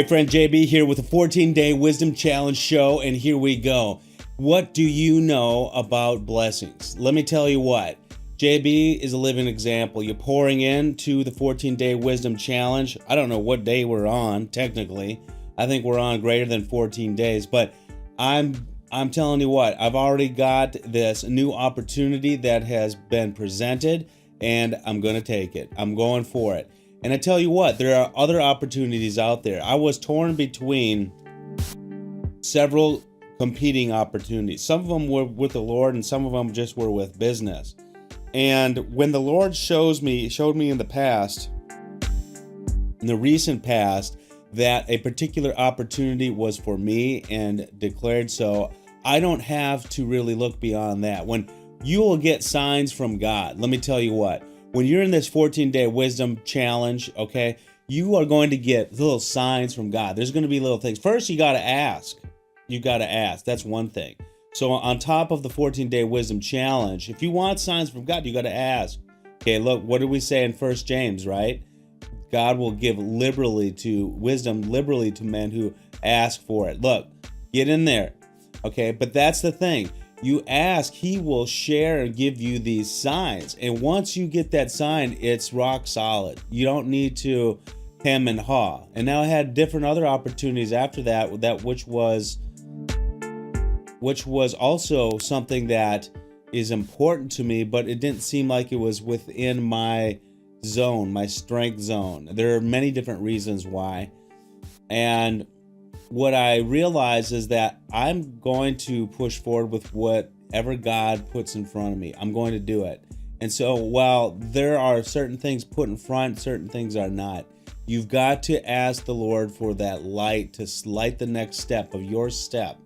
Hey friend, JB here with a 14-day wisdom challenge show, and here we go. What do you know about blessings? Let me tell you what. JB is a living example. You're pouring into the 14-day wisdom challenge. I don't know what day we're on, technically. I think we're on greater than 14 days, but I'm telling you what, I've already got this new opportunity that has been presented, and I'm going to take it. I'm going for it. And I tell you what, there are other opportunities out there. I was torn between several competing opportunities. Some of them were with the Lord, and some of them just were with business. And when the Lord showed me in the past, in the recent past, that a particular opportunity was for me and declared so, I don't have to really look beyond that. When you will get signs from God, let me tell you what, when you're in this 14-day wisdom challenge, okay, you are going to get little signs from God. There's going to be little things. First, you got to ask. You got to ask. That's one thing. So on top of the 14-day wisdom challenge, if you want signs from God, you got to ask. Okay, look, what did we say in 1 James, right? God will give liberally to wisdom, liberally to men who ask for it. Look, get in there. Okay, but that's the thing. You ask, he will share and give you these signs. And once you get that sign, it's rock solid. You don't need to hem and haw. And now I had different other opportunities after that, which was also something that is important to me, but it didn't seem like it was within my zone, my strength zone. There are many different reasons why. And what I realize is that I'm going to push forward with whatever God puts in front of me. I'm going to do it. And so while there are certain things put in front, certain things are not, you've got to ask the Lord for that light to light the next step of your step.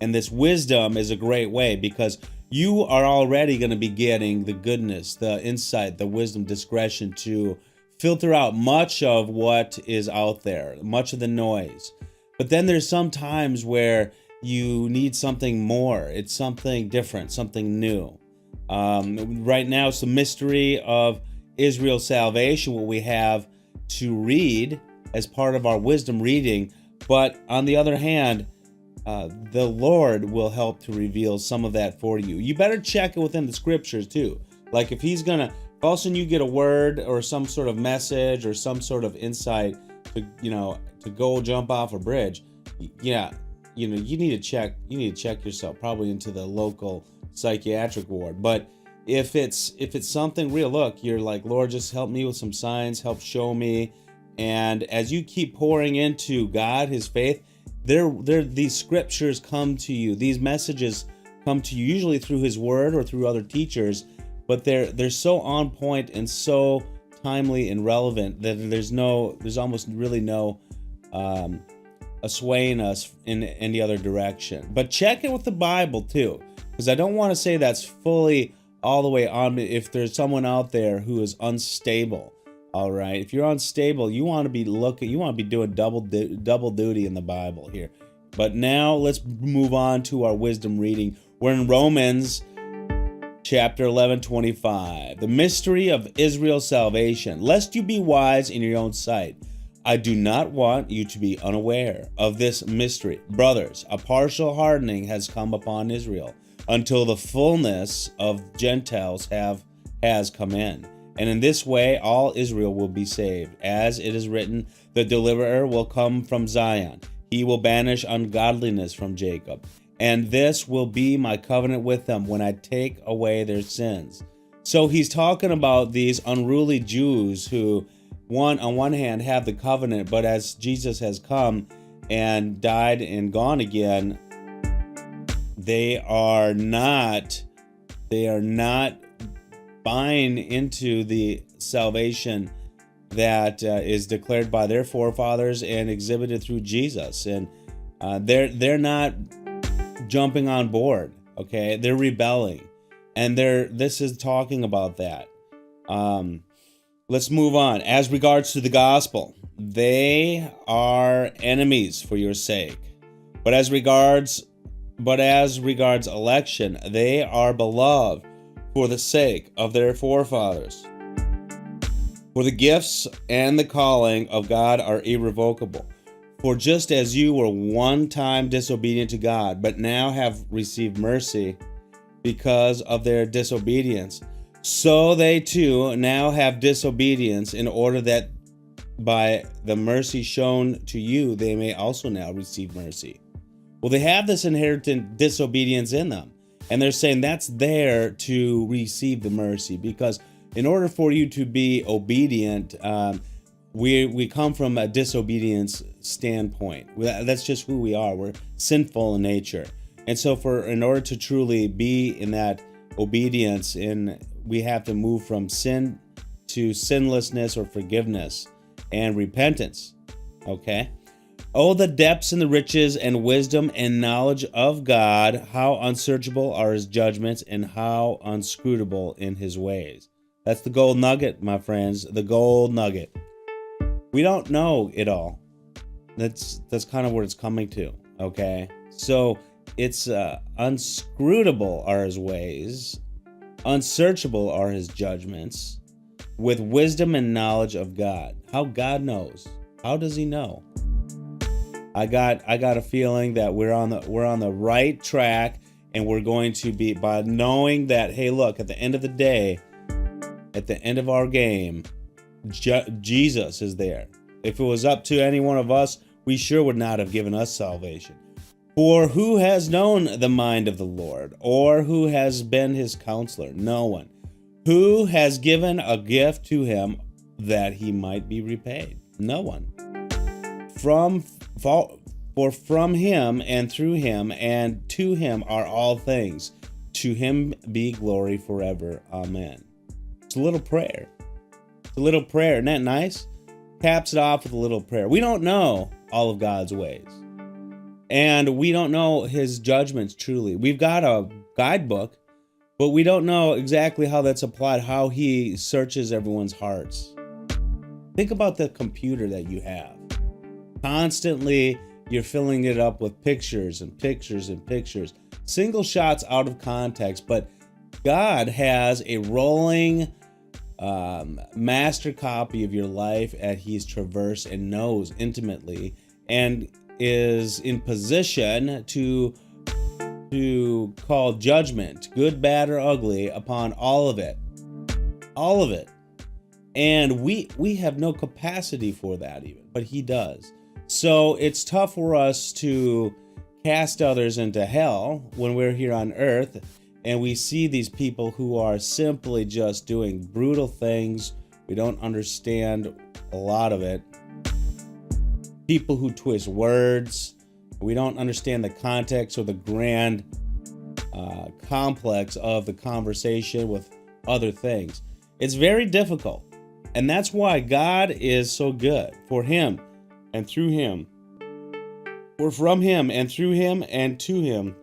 And this wisdom is a great way, because you are already going to be getting the goodness, the insight, the wisdom, discretion to filter out much of what is out there, much of the noise. But then there's some times where you need something more. It's something different, something new. Right now, it's the mystery of Israel's salvation, what we have to read as part of our wisdom reading. But on the other hand, the Lord will help to reveal some of that for you. You better check it within the scriptures too. Like if he's gonna, all of a sudden you get a word or some sort of message or some sort of insight to go jump off a bridge. Yeah, you need to check yourself, probably into the local psychiatric ward. But if it's something real, look, you're like, Lord, just help me with some signs, help show me. And as you keep pouring into God, his faith, these scriptures come to you. These messages come to you usually through his word or through other teachers, but they're so on point and so timely and relevant that there's almost really no swaying us in any other direction. But check it with the Bible too, because I don't want to say that's fully all the way on. If there's someone out there who is unstable, all right, if you're unstable, you want to be doing double duty in the Bible here. But now let's move on to our wisdom reading. We're in Romans chapter 11:25. The mystery of Israel's salvation, lest you be wise in your own sight. I do not want you to be unaware of this mystery. Brothers, a partial hardening has come upon Israel until the fullness of Gentiles has come in. And in this way, all Israel will be saved. As it is written, the deliverer will come from Zion. He will banish ungodliness from Jacob. And this will be my covenant with them when I take away their sins. So he's talking about these unruly Jews who, on one hand, have the covenant, but as Jesus has come and died and gone again, they are not buying into the salvation that is declared by their forefathers and exhibited through Jesus. And they're not jumping on board, okay? They're rebelling. And this is talking about that. Let's move on. As regards to the gospel, they are enemies for your sake. But as regards election, they are beloved for the sake of their forefathers. For the gifts and the calling of God are irrevocable. For just as you were one time disobedient to God, but now have received mercy because of their disobedience, so they too now have disobedience, in order that by the mercy shown to you, they may also now receive mercy. Well, they have this inherent disobedience in them. And they're saying that's there to receive the mercy, because in order for you to be obedient, we come from a disobedience standpoint. That's just who we are. We're sinful in nature. And so in order to truly be in that obedience, we have to move from sin to sinlessness or forgiveness and repentance. Okay? Oh, the depths and the riches and wisdom and knowledge of God, how unsearchable are his judgments and how inscrutable in his ways. That's the gold nugget, my friends, the gold nugget. We don't know it all. That's kind of what it's coming to, okay? So it's unscrutable are his ways, unsearchable are his judgments, with wisdom and knowledge of God. How God knows. How does he know? I got a feeling that we're on the right track, and we're going to be, by knowing that, hey, look, at the end of the day, at the end of our game, Jesus is there. If it was up to any one of us, we sure would not have given us salvation. For who has known the mind of the Lord, or who has been his counselor? No one. Who has given a gift to him that he might be repaid? No one. For from him and through him and to him are all things. To him be glory forever. Amen. It's a little prayer. It's a little prayer. Isn't that nice? Caps it off with a little prayer. We don't know all of God's ways. And we don't know his judgments truly. We've got a guidebook, but we don't know exactly how that's applied, how he searches everyone's hearts. Think about the computer that you have. Constantly, you're filling it up with pictures and pictures and pictures. Single shots out of context, but God has a rolling master copy of your life that he's traversed and knows intimately, and is in position to call judgment, good, bad, or ugly, upon all of it. All of it. And we have no capacity for that even, but he does. So it's tough for us to cast others into hell when we're here on earth and we see these people who are simply just doing brutal things. We don't understand a lot of it. People who twist words. We don't understand the context or the grand complex of the conversation with other things. It's very difficult. And that's why God is so good. For him and through him, for from him and through him and to him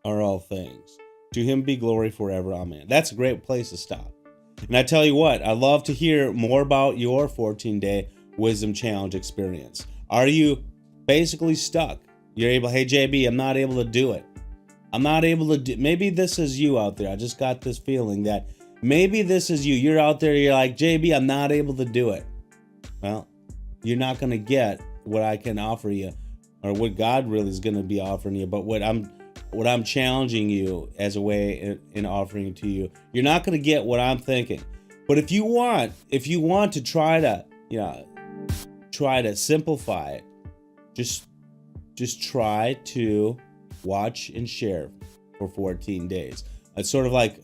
are all things. To him be glory forever. Amen. That's a great place to stop. And I tell you what, I'd love to hear more about your 14-day Wisdom Challenge experience. Are you basically stuck? You're able, hey JB, I'm not able to do it. I'm not able to do, maybe this is you out there. I just got this feeling that maybe this is you. You're out there, you're like, JB, I'm not able to do it. Well, you're not going to get what I can offer you, or what God really is going to be offering you, but what I'm challenging you as a way in offering to you. You're not going to get what I'm thinking. But if you want to try to simplify it, just try to watch and share for 14 days. It's sort of like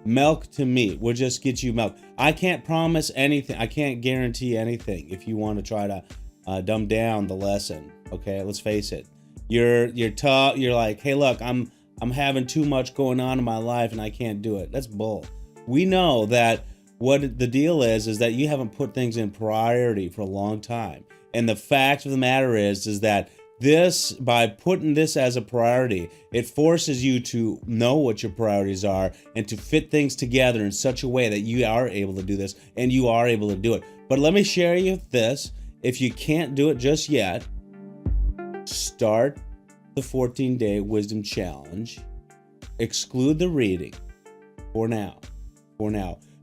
milk to meat. We'll just get you milk. I can't promise anything. I can't guarantee anything if you want to try to dumb down the lesson. Okay, let's face it. You're like, hey, look, I'm having too much going on in my life and I can't do it. That's bull. We know that what the deal is that you haven't put things in priority for a long time. And the fact of the matter is that this, by putting this as a priority, it forces you to know what your priorities are and to fit things together in such a way that you are able to do this and you are able to do it. But let me share you this. If you can't do it just yet, start the 14-day Wisdom Challenge. Exclude the reading for now.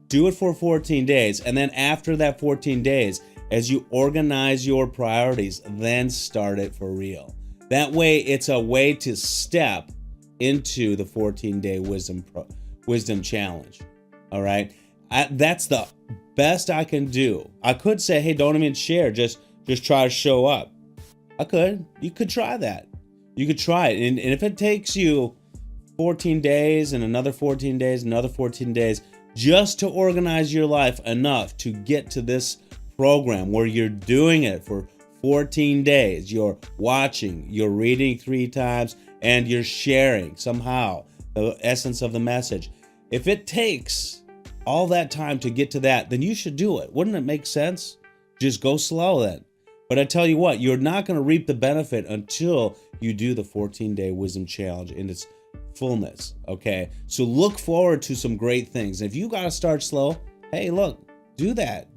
Do it for 14 days. And then after that 14 days, As you organize your priorities, then start it for real. That way, it's a way to step into the 14-day wisdom challenge. All right, that's the best I can do. I could say, hey, don't even share. Just try to show up. You could try that. You could try it. And if it takes you 14 days and another 14 days, another 14 days, just to organize your life enough to get to this program where you're doing it for 14 days, you're watching, you're reading 3 times, and you're sharing somehow the essence of the message. If it takes all that time to get to that, then you should do it. Wouldn't it make sense? Just go slow then. But I tell you what, you're not going to reap the benefit until you do the 14-day wisdom challenge in its fullness, okay? So look forward to some great things. If you got to start slow, hey, look, do that,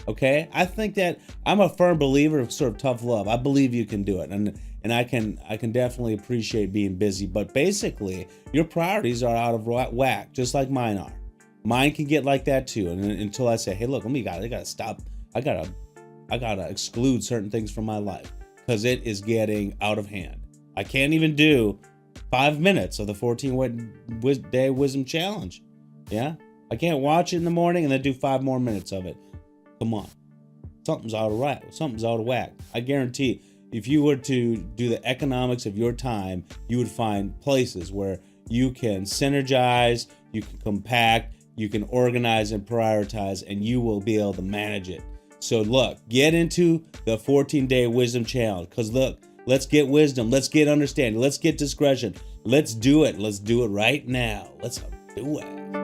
okay? I think that I'm a firm believer of sort of tough love. I believe you can do it, and I can definitely appreciate being busy, but basically, your priorities are out of whack, just like mine are. Mine can get like that too, and until I say, hey, look, I gotta stop, I gotta exclude certain things from my life because it is getting out of hand. I can't even do 5 minutes of the 14-day wisdom challenge. Yeah, I can't watch it in the morning and then do 5 more minutes of it. Come on, something's out of whack. I guarantee if you were to do the economics of your time, you would find places where you can synergize, you can compact, you can organize and prioritize, and you will be able to manage it. So look, get into the 14-day wisdom challenge, because look, let's get wisdom, let's get understanding, let's get discretion, let's do it right now. Let's do it.